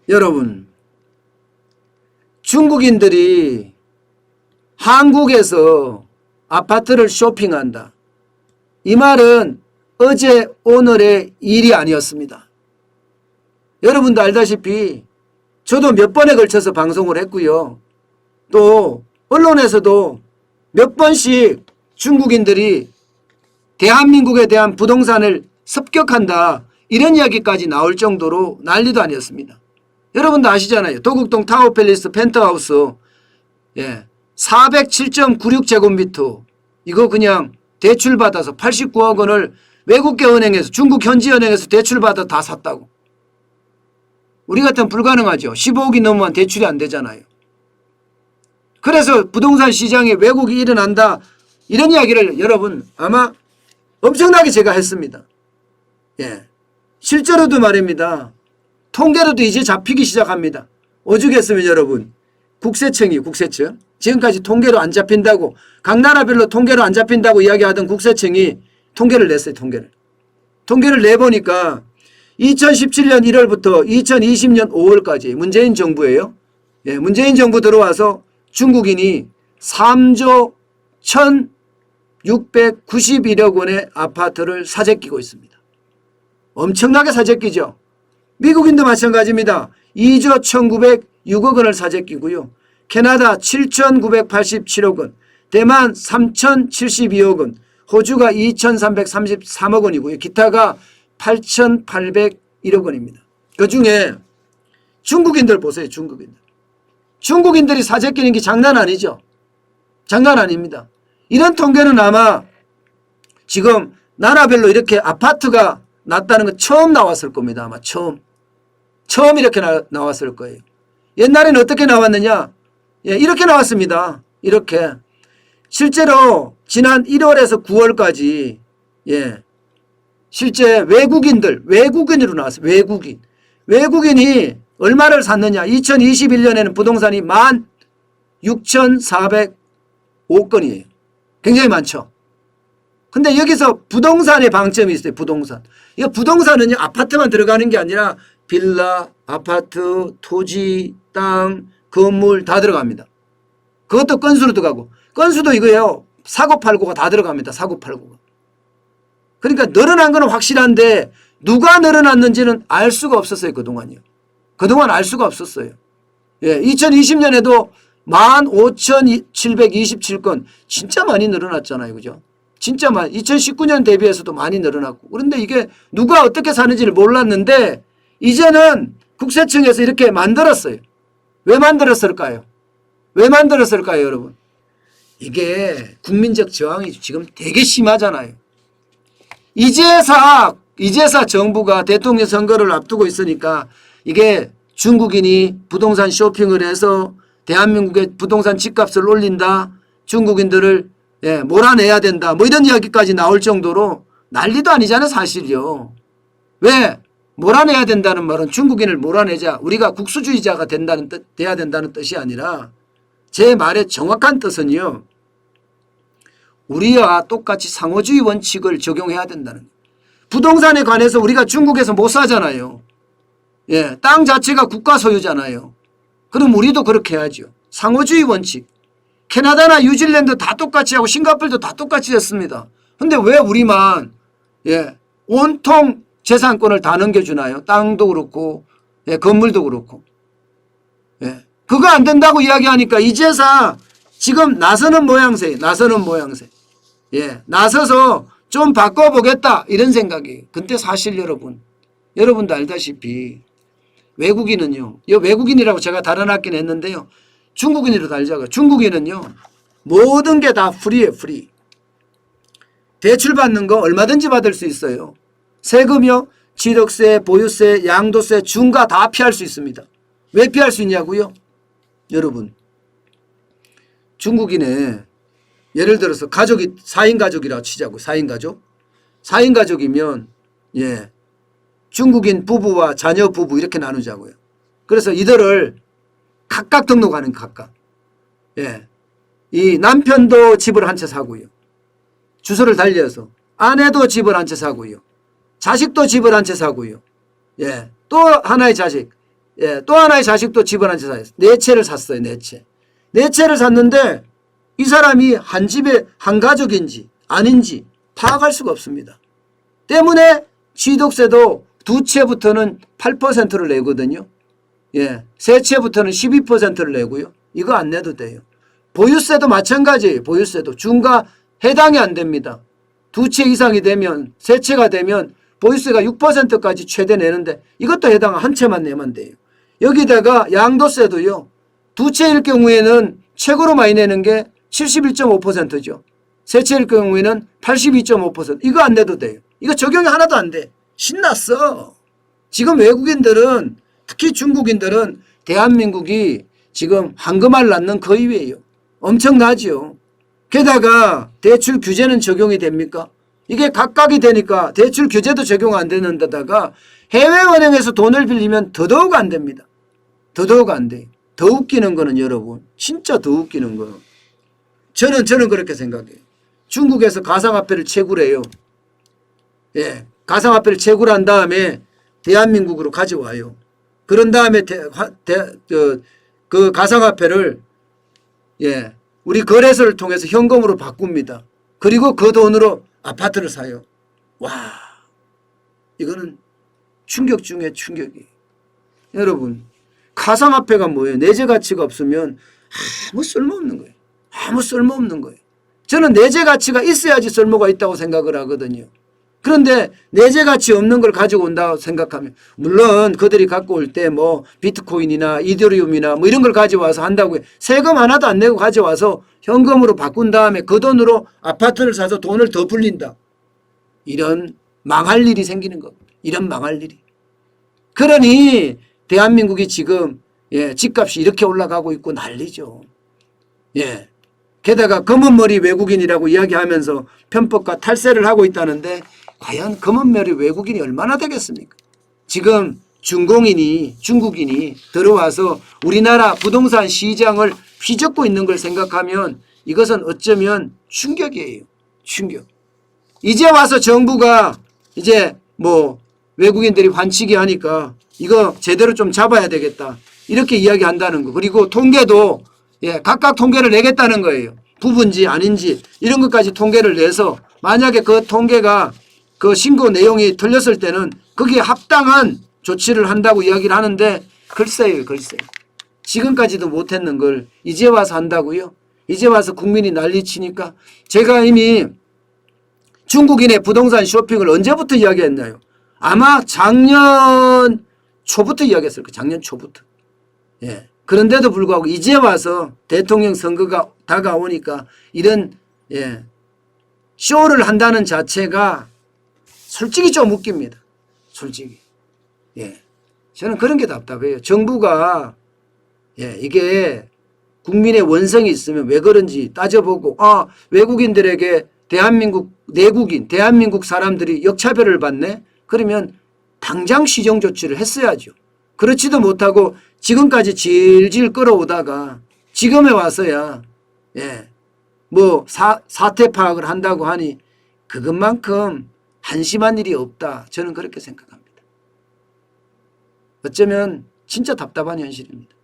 여러분, 중국인들이 한국에서 아파트를 쇼핑한다. 이 말은 어제 오늘의 일이 아니었습니다. 여러분도 알다시피 저도 몇 번에 걸쳐서 방송을 했고요. 또 언론에서도 몇 번씩 중국인들이 대한민국에 대한 부동산을 습격한다, 이런 이야기까지 나올 정도로 난리도 아니었습니다. 여러분도 아시잖아요. 도곡동 타워팰리스 펜트하우스 407.96제곱미터 이거 그냥 대출받아서 89억 원을 외국계 은행에서, 중국 현지 은행에서 대출받아 다 샀다고. 우리 같으면 불가능하죠. 15억이 넘으면 대출이 안 되잖아요. 그래서 부동산 시장에 왜곡이 일어난다, 이런 이야기를 여러분 아마 엄청나게 제가 했습니다. 실제로도 말입니다. 통계로도 이제 잡히기 시작합니다. 오죽했으면 여러분, 국세청이 국세청, 지금까지 통계로 안 잡힌다고, 각 나라별로 통계로 안 잡힌다고 이야기하던 국세청이 통계를 냈어요. 통계를 내보니까 2017년 1월부터 2020년 5월까지 문재인 정부예요. 문재인 정부 들어와서 중국인이 3조 1,691억 원의 아파트를 사재끼고 있습니다. 엄청나게 사재끼죠. 미국인도 마찬가지입니다. 2조 1,906억 원을 사재끼고요. 캐나다 7,987억 원, 대만 3,072억 원, 호주가 2,333억 원이고요. 기타가 8,801억 원입니다. 그중에 중국인들 보세요. 중국인들이 사재끼는 게 장난 아니죠. 장난 아닙니다. 이런 통계는 아마 지금 나라별로 이렇게 아파트가 났다는 건 처음 나왔을 겁니다. 아마 처음 이렇게 나왔을 거예요. 옛날에는 어떻게 나왔느냐? 이렇게 나왔습니다. 이렇게. 실제로 지난 1월에서 9월까지 실제 외국인으로 나왔어요. 외국인이 얼마를 샀느냐? 2021년에는 부동산이 16,405건이에요. 굉장히 많죠. 근데 여기서 부동산의 방점이 있어요. 이거 부동산은요, 아파트만 들어가는 게 아니라 빌라, 아파트, 토지, 땅, 건물 다 들어갑니다. 그것도 건수로 들어가고, 건수도 이거예요. 사고팔고가 다 들어갑니다. 사고팔고가. 그러니까 늘어난 건 확실한데 누가 늘어났는지는 알 수가 없었어요. 그동안 알 수가 없었어요. 2020년에도 15,727건 진짜 많이 늘어났잖아요. 그죠? 진짜 많이. 2019년 대비해서도 많이 늘어났고. 그런데 이게 누가 어떻게 사는지를 몰랐는데 이제는 국세청에서 이렇게 만들었어요. 왜 만들었을까요? 여러분? 이게 국민적 저항이 지금 되게 심하잖아요. 이제사 정부가 대통령 선거를 앞두고 있으니까 이게 중국인이 부동산 쇼핑을 해서 대한민국의 부동산 집값을 올린다, 중국인들을 몰아내야 된다, 뭐 이런 이야기까지 나올 정도로 난리도 아니잖아요. 사실이요. 왜? 몰아내야 된다는 말은 중국인을 몰아내자, 우리가 국수주의자가 돼야 된다는 뜻이 아니라, 제 말의 정확한 뜻은요, 우리와 똑같이 상호주의 원칙을 적용해야 된다는 거예요. 부동산에 관해서 우리가 중국에서 못 사잖아요. 땅 자체가 국가 소유잖아요. 그럼 우리도 그렇게 해야죠. 상호주의 원칙. 캐나다나 뉴질랜드 다 똑같이 하고 싱가포르도 다 똑같이 했습니다. 근데 왜 우리만 온통 재산권을 다 넘겨주나요? 땅도 그렇고 건물도 그렇고. 그거 안 된다고 이야기하니까 이제사 지금 나서는 모양새. 나서서 좀 바꿔보겠다, 이런 생각이에요. 근데 사실 여러분도 알다시피 외국인은요, 외국인이라고 제가 달아놨긴 했는데요, 중국인으로 달자고요. 중국인은요, 모든 게 다 프리예요. 프리. 대출받는 거 얼마든지 받을 수 있어요. 세금이요, 취득세, 보유세, 양도세, 중과 다 피할 수 있습니다. 왜 피할 수 있냐고요? 여러분, 중국인의 예를 들어서 가족이 4인 가족이라고 치자고. 4인 가족. 4인 가족이면 중국인 부부와 자녀 부부 이렇게 나누자고요. 그래서 이들을 각각 등록하는 각각. 이 남편도 집을 한 채 사고요. 주소를 달려서 아내도 집을 한 채 사고요. 자식도 집을 한 채 사고요. 또 하나의 자식 예, 또 하나의 자식도 집 한 채 샀어요. 네 채를 샀어요. 네 채. 네 채를 샀는데 이 사람이 한 집에 한 가족인지 아닌지 파악할 수가 없습니다. 때문에 취득세도 두 채부터는 8%를 내거든요. 예, 세 채부터는 12%를 내고요. 이거 안 내도 돼요. 보유세도 마찬가지예요. 보유세도 중과 해당이 안 됩니다. 두 채 이상이 되면 세 채가 되면 보유세가 6%까지 최대 내는데 이것도 해당 한 채만 내면 돼요. 여기다가 양도세도요. 두 채일 경우에는 최고로 많이 내는 게 71.5%죠. 세 채일 경우에는 82.5%. 이거 안 내도 돼요. 이거 적용이 하나도 안 돼. 신났어. 지금 외국인들은 특히 중국인들은 대한민국이 지금 황금알 낳는 거위예요. 엄청나죠. 게다가 대출 규제는 적용이 됩니까? 이게 각각이 되니까 대출 규제도 적용 안 되는 데다가 해외은행에서 돈을 빌리면 더더욱 안 됩니다. 더더욱 안 돼요. 더 웃기는 거는 여러분 진짜 더 웃기는 거는 저는 그렇게 생각해요. 중국에서 가상화폐를 채굴해요. 예, 가상화폐를 채굴한 다음에 대한민국으로 가져와요. 그런 다음에 그 가상화폐를 예, 우리 거래소를 통해서 현금으로 바꿉니다. 그리고 그 돈으로 아파트를 사요. 와, 이거는 충격 중에 충격이에요. 여러분, 가상화폐가 뭐예요? 내재 가치가 없으면 아무 쓸모없는 거예요. 아무 쓸모없는 거예요. 저는 내재 가치가 있어야지 쓸모가 있다고 생각을 하거든요. 그런데 내재 가치 없는 걸 가지고 온다고 생각하면 물론 그들이 갖고 올 때 뭐 비트코인이나 이더리움이나 뭐 이런 걸 가져와서 한다고 세금 하나도 안 내고 가져와서 현금으로 바꾼 다음에 그 돈으로 아파트를 사서 돈을 더 불린다. 이런 망할 일이 생기는 겁니다. 이런 망할 일이. 그러니 대한민국이 지금 예, 집값이 이렇게 올라가고 있고 난리죠. 예. 게다가 검은머리 외국인이라고 이야기하면서 편법과 탈세를 하고 있다는데 과연 검은머리 외국인이 얼마나 되겠습니까? 지금 중국인이 들어와서 우리나라 부동산 시장을 휘젓고 있는 걸 생각하면 이것은 어쩌면 충격이에요. 충격. 이제 와서 정부가 이제 뭐 외국인들이 환치기 하니까 이거 제대로 좀 잡아야 되겠다. 이렇게 이야기한다는 거. 그리고 통계도 예, 각각 통계를 내겠다는 거예요. 부분지 아닌지 이런 것까지 통계를 내서 만약에 그 통계가 그 신고 내용이 틀렸을 때는 거기에 합당한 조치를 한다고 이야기를 하는데 글쎄요. 지금까지도 못했는 걸 이제 와서 한다고요? 이제 와서 국민이 난리치니까 제가 이미 중국인의 부동산 쇼핑을 언제부터 이야기했나요? 아마 작년 초부터 이야기했을 거예요. 작년 초부터. 예. 그런데도 불구하고 이제 와서 대통령 선거가 다가오니까 이런 예, 쇼를 한다는 자체가 솔직히 좀 웃깁니다. 솔직히. 예. 저는 그런 게 답답해요. 정부가 예, 이게 국민의 원성이 있으면 왜 그런지 따져보고 외국인들에게 대한민국 사람들이 역차별을 받네? 그러면 당장 시정 조치를 했어야죠. 그렇지도 못하고 지금까지 질질 끌어오다가 지금에 와서야 예, 뭐 사태 파악을 한다고 하니 그것만큼 한심한 일이 없다. 저는 그렇게 생각합니다. 어쩌면 진짜 답답한 현실입니다.